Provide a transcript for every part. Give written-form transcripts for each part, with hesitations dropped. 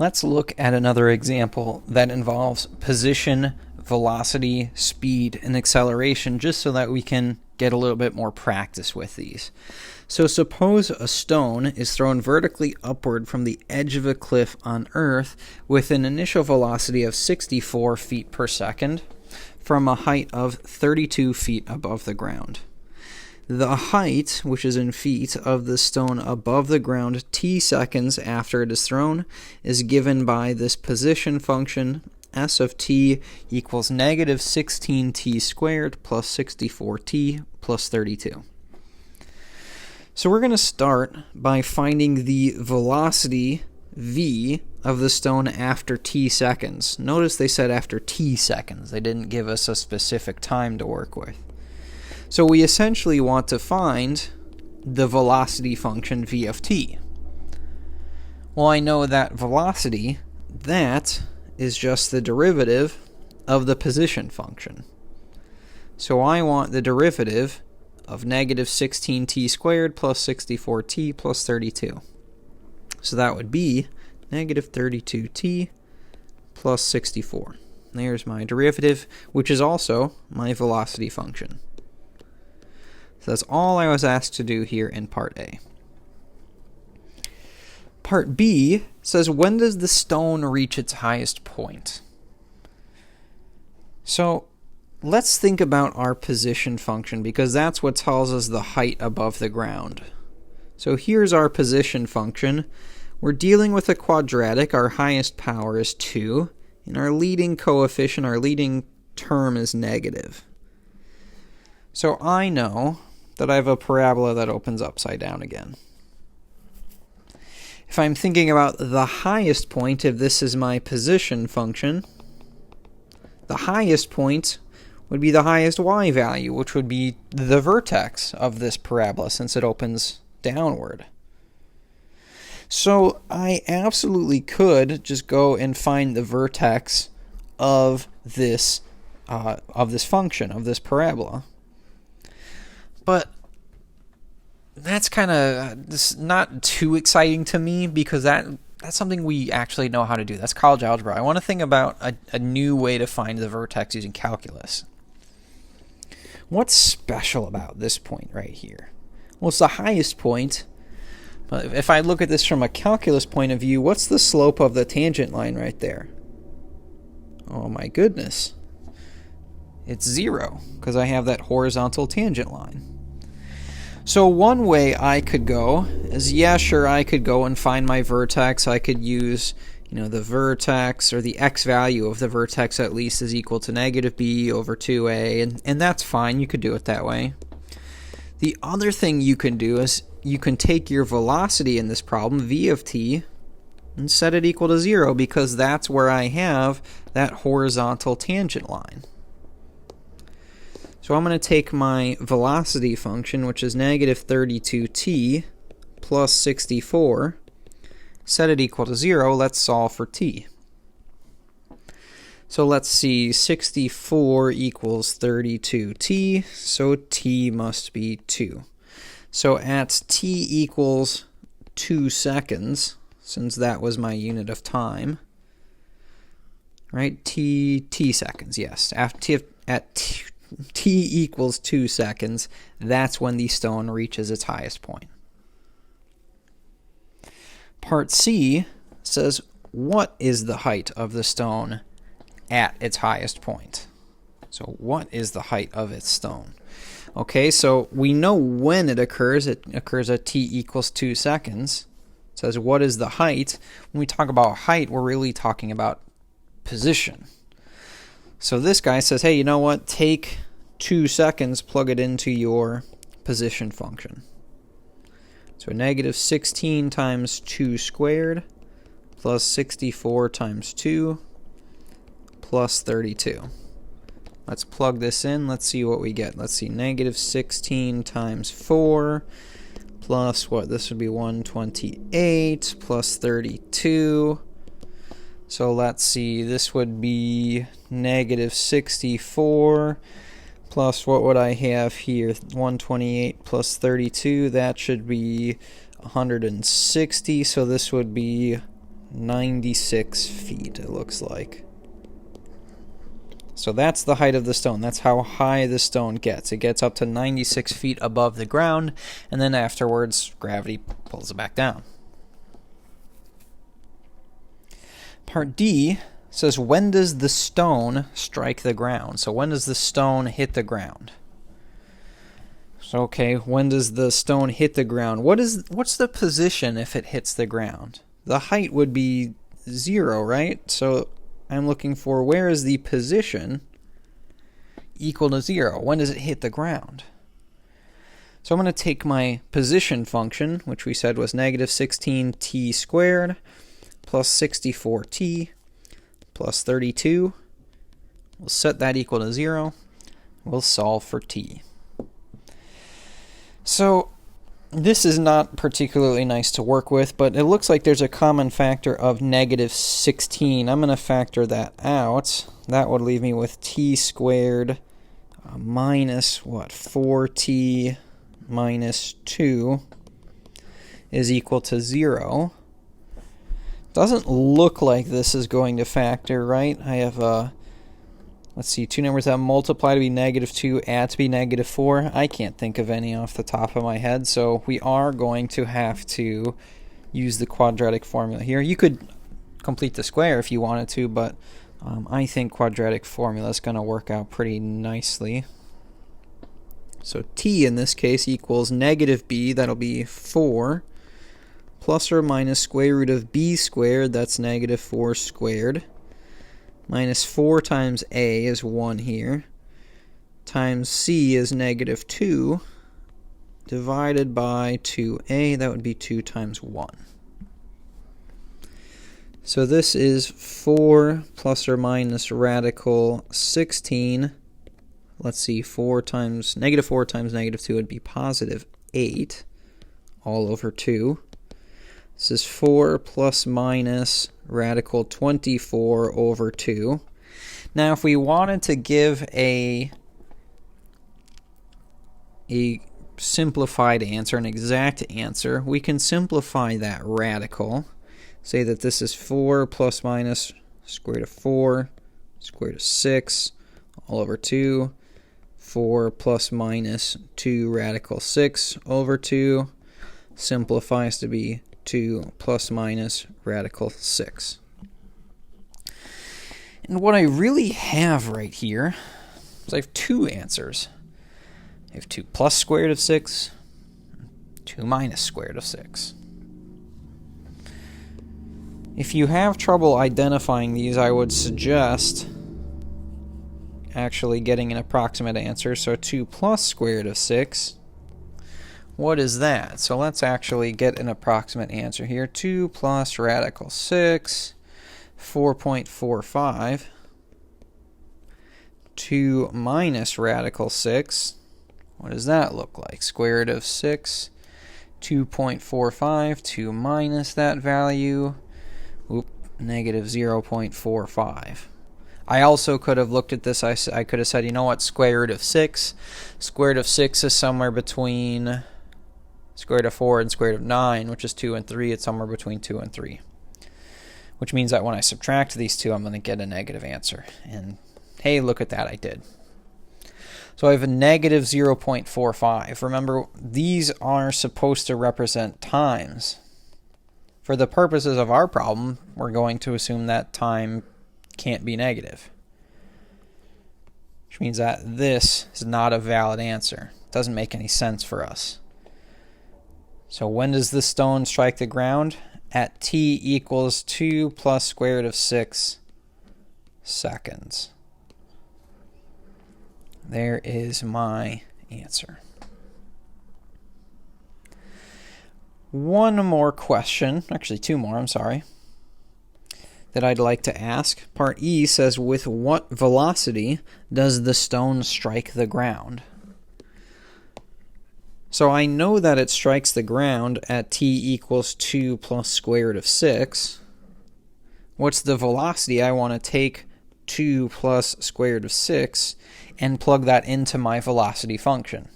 Let's look at another example that involves position, velocity, speed, and acceleration, just so that we can get a little bit more practice with these. So suppose a stone is thrown vertically upward from the edge of a cliff on Earth with an initial velocity of 64 feet per second from a height of 32 feet above the ground. The height, which is in feet, of the stone above the ground t seconds after it is thrown is given by this position function. S of t equals negative 16t squared plus 64t plus 32. So we're going to start by finding the velocity v of the stone after t seconds. Notice they said after t seconds. They didn't give us a specific time to work with. So we essentially want to find the velocity function v of t. Well, I know that velocity, that is just the derivative of the position function. So I want the derivative of negative 16t squared plus 64t plus 32. So that would be negative 32t plus 64. There's my derivative, which is also my velocity function. So that's all I was asked to do here in Part A. Part B says, when does the stone reach its highest point? So let's think about our position function, because that's what tells us the height above the ground. So here's our position function. We're dealing with a quadratic. Our highest power is 2, and our leading coefficient, our leading term, is negative. So I know that I have a parabola that opens upside down again. If I'm thinking about the highest point, if this is my position function, the highest point would be the highest y value, which would be the vertex of this parabola since it opens downward. So I absolutely could just go and find the vertex of this function, of this parabola. But that's kind of not too exciting to me, because that's something we actually know how to do. That's college algebra. I want to think about a new way to find the vertex using calculus. What's special about this point right here? Well, it's the highest point. But if I look at this from a calculus point of view, what's the slope of the tangent line right there? Oh my goodness. It's 0, because I have that horizontal tangent line. So one way I could go is, yeah, sure, I could go and find my vertex. I could use, the vertex, or the x value of the vertex at least, is equal to negative b over 2a, and that's fine. You could do it that way. The other thing you can do is you can take your velocity in this problem, v of t, and set it equal to 0, because that's where I have that horizontal tangent line. So I'm going to take my velocity function, which is negative 32t plus 64, set it equal to 0. Let's solve for t. So let's see, 64 equals 32t, so t must be 2. So at t equals 2 seconds, since that was my unit of time, right? T seconds, yes. At t equals 2 seconds, that's when the stone reaches its highest point. Part C says, what is the height of the stone at its highest point? So what is the height of its stone? Okay, so we know when it occurs. It occurs at t equals 2 seconds. It says, what is the height? When we talk about height, we're really talking about position. So this guy says, hey, you know what? Take 2 seconds, plug it into your position function. So negative 16 times 2 squared plus 64 times 2 plus 32. Let's plug this in. Let's see what we get. Let's see, negative 16 times 4 plus what? This would be 128 plus 32. So let's see, this would be negative 64 plus what would I have here? 128 plus 32, that should be 160, so this would be 96 feet, it looks like. So that's the height of the stone. That's how high the stone gets. It gets up to 96 feet above the ground, and then afterwards, gravity pulls it back down. Part D says, when does the stone strike the ground? So when does the stone hit the ground? So, okay, when does the stone hit the ground? What's the position if it hits the ground? The height would be 0, right? So I'm looking for, where is the position equal to 0? When does it hit the ground? So I'm going to take my position function, which we said was negative 16t squared plus 64t plus 32. We'll set that equal to 0. We'll solve for t. So this is not particularly nice to work with, but it looks like there's a common factor of negative 16. I'm going to factor that out. That would leave me with t squared minus, 4t minus 2 is equal to 0. Doesn't look like this is going to factor, right? I have, let's see, two numbers that multiply to be negative 2, add to be negative 4. I can't think of any off the top of my head, so we are going to have to use the quadratic formula here. You could complete the square if you wanted to, but I think quadratic formula is going to work out pretty nicely. So t in this case equals negative b, that'll be 4, plus or minus square root of b squared, that's negative 4 squared, minus 4 times a is 1 here, times c is negative 2, divided by 2a, that would be 2 times 1. So this is 4 plus or minus radical 16. Let's see, negative 4 times negative 2 would be positive 8, all over 2. This is 4 plus minus radical 24 over 2. Now, if we wanted to give a simplified answer, an exact answer, we can simplify that radical. Say that this is 4 plus minus square root of 4, square root of 6, all over 2. 4 plus minus 2 radical 6 over 2 simplifies to be 2 plus minus radical 6. And what I really have right here is I have two answers. I have 2 plus square root of 6, 2 minus square root of 6. If you have trouble identifying these, I would suggest actually getting an approximate answer. So 2 plus square root of 6, what is that? So let's actually get an approximate answer here. 2 plus radical 6, 4.45. 2 minus radical 6, what does that look like? Square root of 6, 2.45. 2 minus that value, negative 0.45. I also could have looked at this, I could have said, you know what, square root of 6. Square root of 6 is somewhere between square root of 4 and square root of 9, which is 2 and 3. It's somewhere between 2 and 3. Which means that when I subtract these two, I'm going to get a negative answer. And hey, look at that, I did. So I have a negative 0.45. Remember, these are supposed to represent times. For the purposes of our problem, we're going to assume that time can't be negative, which means that this is not a valid answer. It doesn't make any sense for us. So when does the stone strike the ground? At t equals 2 plus square root of 6 seconds. There is my answer. One more question, actually two more, I'm sorry, that I'd like to ask. Part E says, with what velocity does the stone strike the ground? So I know that it strikes the ground at t equals 2 plus square root of 6. What's the velocity? I want to take 2 plus square root of 6 and plug that into my velocity function,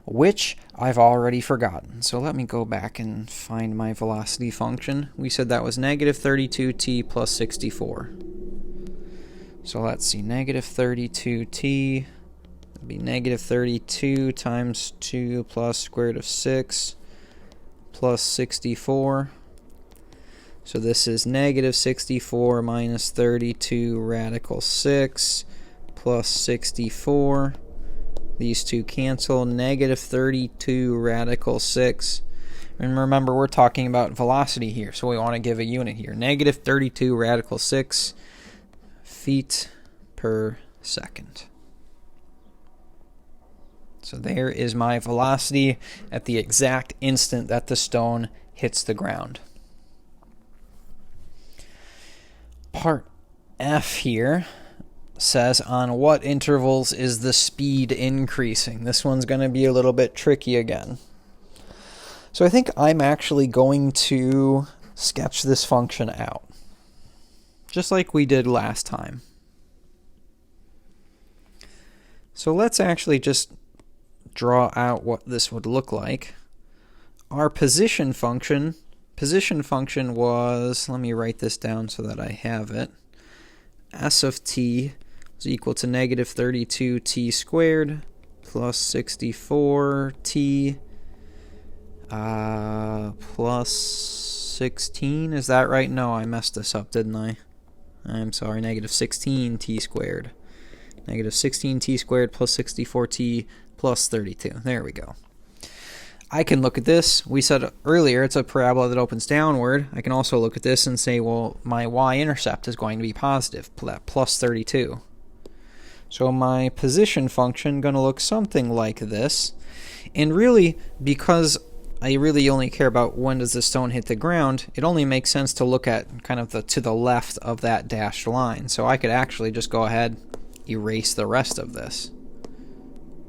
which I've already forgotten. So let me go back and find my velocity function. We said that was negative 32t plus 64. So let's see, negative 32t, that'd be negative 32 times 2 plus square root of 6 plus 64. So this is negative 64 minus 32 radical 6 plus 64. These two cancel. Negative 32 radical 6. And remember, we're talking about velocity here, so we want to give a unit here. Negative 32 radical 6 feet per second. So there is my velocity at the exact instant that the stone hits the ground. Part F here says on what intervals is the speed increasing. This one's going to be a little bit tricky again. So I think I'm actually going to sketch this function out, just like we did last time. So let's actually just draw out what this would look like. Our position function was, let me write this down so that I have it. S of t is equal to negative 32t squared plus 64t plus 16. Is that right? No, I messed this up, didn't I? I'm sorry, negative 16t squared. Negative 16t squared plus 64t plus 32. There we go. I can look at this. We said earlier it's a parabola that opens downward. I can also look at this and say, well, my y-intercept is going to be positive, plus 32. So my position function going to look something like this. And really, because I really only care about when does the stone hit the ground, it only makes sense to look at kind of to the left of that dashed line. So I could actually just go ahead, erase the rest of this.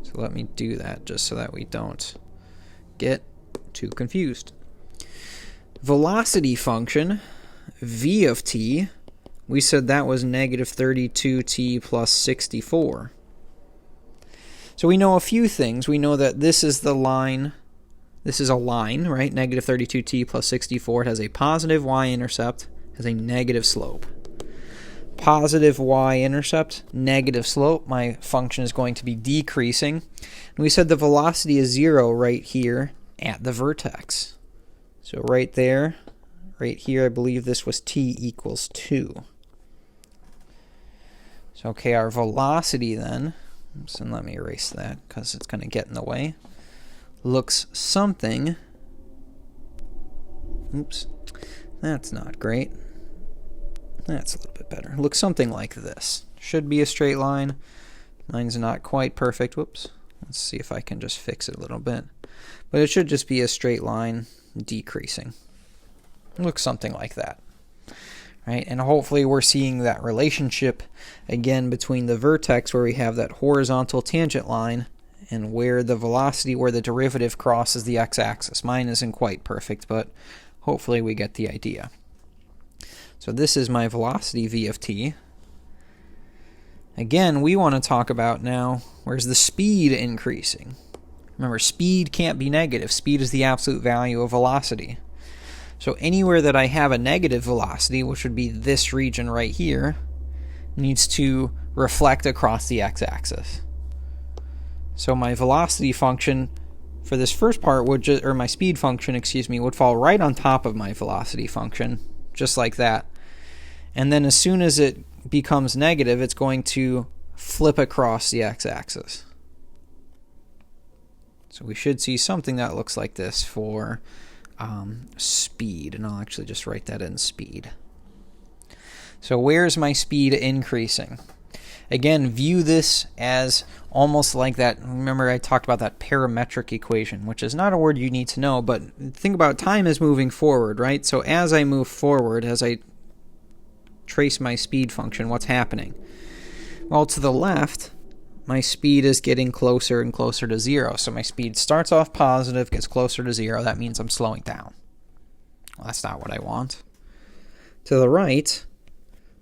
So let me do that just so that we don't get too confused. Velocity function, v of t, we said that was negative 32t plus 64. So we know a few things. We know that this is the line, this is a line, right? Negative 32t plus 64. It has a positive y-intercept, has a negative slope. Positive y-intercept, negative slope, my function is going to be decreasing. And we said the velocity is 0 right here at the vertex. So right there, right here, I believe this was t equals 2. So okay, our velocity then, and let me erase that because it's going to get in the way, looks something, oops, that's not great. That's a little bit better. It looks something like this. Should be a straight line. Mine's not quite perfect. Whoops. Let's see if I can just fix it a little bit. But it should just be a straight line decreasing. It looks something like that. Right? And hopefully we're seeing that relationship again between the vertex where we have that horizontal tangent line and where the velocity, where the derivative crosses the x-axis. Mine isn't quite perfect, but hopefully we get the idea. So this is my velocity v of t. Again, we want to talk about now, where's the speed increasing? Remember, speed can't be negative. Speed is the absolute value of velocity. So anywhere that I have a negative velocity, which would be this region right here, needs to reflect across the x-axis. So my velocity function for this first part would just, or my speed function, excuse me, would fall right on top of my velocity function, just like that. And then as soon as it becomes negative, it's going to flip across the x-axis. So we should see something that looks like this for speed, and I'll actually just write that in speed. So where's my speed increasing? Again, view this as almost like that. Remember I talked about that parametric equation, which is not a word you need to know, but think about time as moving forward, right? So as I move forward, as I trace my speed function, what's happening? Well, to the left, my speed is getting closer and closer to 0. So my speed starts off positive, gets closer to 0. That means I'm slowing down. Well, that's not what I want. To the right,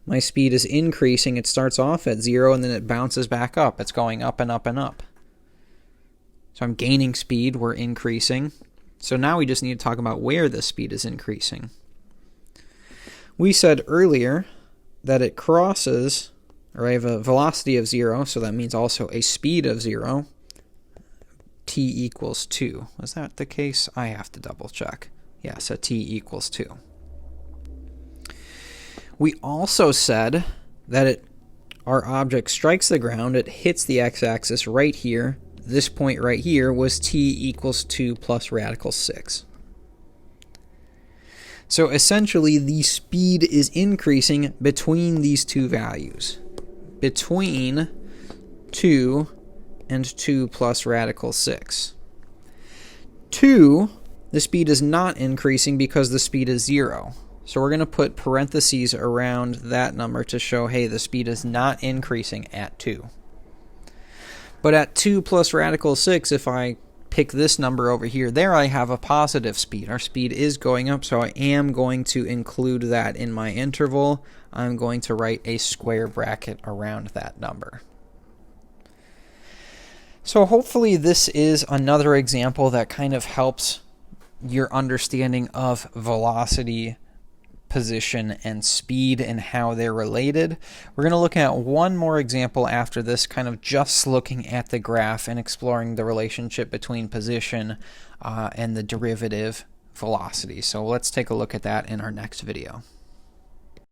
my speed is increasing. It starts off at 0 and then it bounces back up. It's going up and up and up. So I'm gaining speed, we're increasing. So now we just need to talk about where the speed is increasing. We said earlier that it crosses, or I have a velocity of 0, so that means also a speed of 0, t equals 2. Was that the case? I have to double check. Yes, at t equals 2. We also said that our object strikes the ground, it hits the x-axis right here. This point right here was t equals 2 plus radical 6. So essentially the speed is increasing between these two values. Between 2 and 2 plus radical 6. 2, the speed is not increasing because the speed is 0. So we're going to put parentheses around that number to show, hey, the speed is not increasing at 2. But at 2 plus radical 6, if I pick this number over here, there I have a positive speed. Our speed is going up, so I am going to include that in my interval. I'm going to write a square bracket around that number. So hopefully this is another example that kind of helps your understanding of velocity, position, and speed and how they're related. We're going to look at one more example after this, kind of just looking at the graph and exploring the relationship between position and the derivative velocity. So let's take a look at that in our next video.